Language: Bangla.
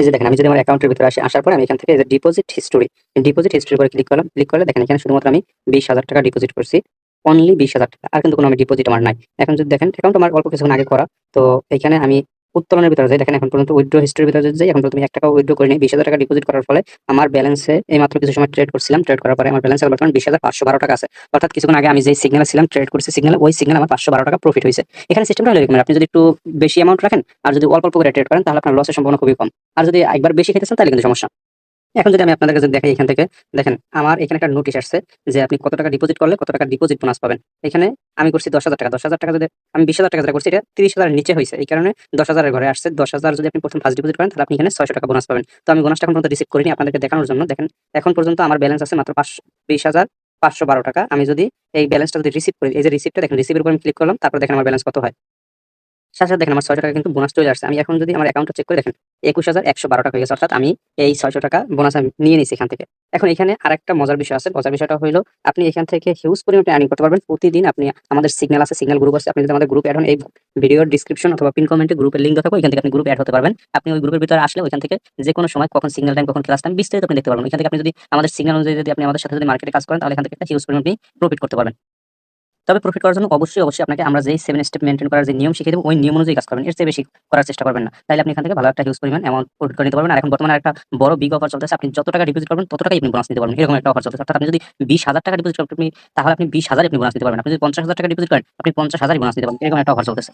এই যে দেখেন আমি যদি আমার অ্যাকাউন্টের ভিতরে আসি, আসার পরে আমি এখান থেকে এই যে ডিপোজিট হিস্ট্রি করে ক্লিক করলাম। ক্লিক করলে দেখেন এখানে শুধুমাত্র আমি 20,000 টাকা ডিপোজিট করছি। অনলি 20,000 টাকা। আর কিন্তু কোনো আমি ডিপোজিট আমার নাই। এখন যদি দেখেন অ্যাকাউন্ট আমার অল্প কিছুক্ষণ আগে করা। তো এখানে আমি উত্তোলনের ভিতরে যাই, দেখেন এখন পর্যন্ত উইথড্র হিস্ট্রির ভিতরে যদি যাই, এখন পর্যন্ত আমি 1 টাকাও উইথড্র করিনি। 20,000 টাকা ডিপোজিট করার ফলে আমার ব্যালেন্সে এইমাত্র কিছু সময় ট্রেড করছিলাম। ট্রেড করার পরে আমার ব্যালেন্সে বর্তমানে 20,512 টাকা আছে। অর্থাৎ কিছুক্ষণ আগে আমি যেই সিগন্যালে ছিলাম, ট্রেড করছি সিগন্যালে, ওই সিগন্যালে আমার 512 টাকা প্রফিট হইছে। এখানে সিস্টেমটা হলো এরকম, আপনি যদি একটু বেশি অ্যামাউন্ট রাখেন আর যদি অল্প করে ট্রেড করেন তাহলে আপনার লসের সম্ভাবনা খুবই কম। আর যদি একবার বেশি খেতেছেন তাহলে কিন্তু সমস্যা। এখন যদি আমি আপনাদের কাছে দেখাই, এখান থেকে দেখেন আমার এখানে একটা নোটিশ আসছে যে আপনি কত টাকা ডিপোজিট করলে কত টাকা ডিপোজিট বোনাস পাবেন। এখানে আমি করছি 10,000 টাকা। 10,000 টাকা যদি আমি 20,000 টাকা যেটা করছি, এটা 30,000 এর নিচে হইছে। এই কারণে 10,000 এর ঘরে আসছে। 10,000 যদি আপনি প্রথম ফার্স্ট ডিপোজিট করেন তাহলে আপনি এখানে 600 টাকা বোনাস পাবেন। তো আমি বোনাসটা এখন পর্যন্ত রিসিভ করিনি আপনাদেরকে দেখানোর জন্য। দেখেন এখন পর্যন্ত আমার ব্যালেন্স আছে মাত্র 20,512 টাকা। আমি যদি এই ব্যালেন্সটা যদি রিসিভ করি, এই যে রিসিপ্টটা দেখেন, রিসিভের উপর আমি ক্লিক করলাম, তারপর দেখেন আমার ব্যালেন্স কত হয়। সাথে, সাথে দেখেন আমার ৬০০ টাকা কিন্তু বোনাস চলে আসছে। আমি এখন যদি আমার অ্যাকাউন্টটা চেক করে দেখেন ২১,১১২ টাকা হয়ে গেছে। অর্থাৎ আমি এই ৬০০ টাকা বোনাস আমি নিয়ে নিছি এখান থেকে। এখন এখানে আরেকটা মজার বিষয় আছে। মজার বিষয়টা হইলো আপনি এখান থেকে হিউজ পরিমাণে আর্নিং করতে পারবেন। প্রতিদিন আপনি আমাদের সিগন্যাল আছে, সিগন্যাল গ্রুপ আছে। আপনি যদি আমাদের গ্রুপে এড হন, এই ভিডিওর ডেসক্রিপশন অথবা পিন কমেন্টে গ্রুপের লিংক দেওয়া থাকবে। এখান থেকে আপনি গ্রুপে এড হতে পারবেন। আপনি ওই গ্রুপের ভিতরে আসলে ওইখান থেকে যেকোনো সময় কখন সিগন্যাল টাইম, কখন ক্লাস টাইম বিস্তারিত আপনি দেখতে পারবেন। এখান থেকে আপনি যদি আমাদের সিগন্যাল অনুযায়ী যদি আপনি আমাদের সাথে যদি মার্কেটে কাজ করেন তাহলে এখান থেকে একটা হিউজ পরিমাণ আপনি প্রফিট করতে পারবেন। তবে প্রফিট করার জন্য অবশ্যই আপনাকে আমরা যেই 7 স্টেপ মেইনটেইন করার যে নিয়ম শিখিয়ে দেব, ওই নিয়ম অনুযায়ী কাজ করবেন। এর চেয়ে বেশি করার চেষ্টা করবেন না। তাইলে আপনি এখান থেকে ভালো একটা হিউজ পরিমাণ অ্যামাউন্ট প্রফিট করে নিতে পারবেন। আর এখন বর্তমানে আরেকটা বড় বিগ অফার চলতেছে। আপনি যত টাকা ডিপোজিট করবেন তত টাকাই আপনি বোনাস নিতে পারবেন। এরকম একটা অফার চলতেছে। অর্থাৎ আপনি যদি 20,000 টাকা ডিপোজিট করেন তাহলে আপনি 20,000 ই আপনি বোনাস নিতে পারবেন। আপনি যদি 50,000 টাকা ডিপোজিট করেন, আপনি 50,000 ই বোনাস নিতে পারবেন। এরকম একটা অফার চলতেছে।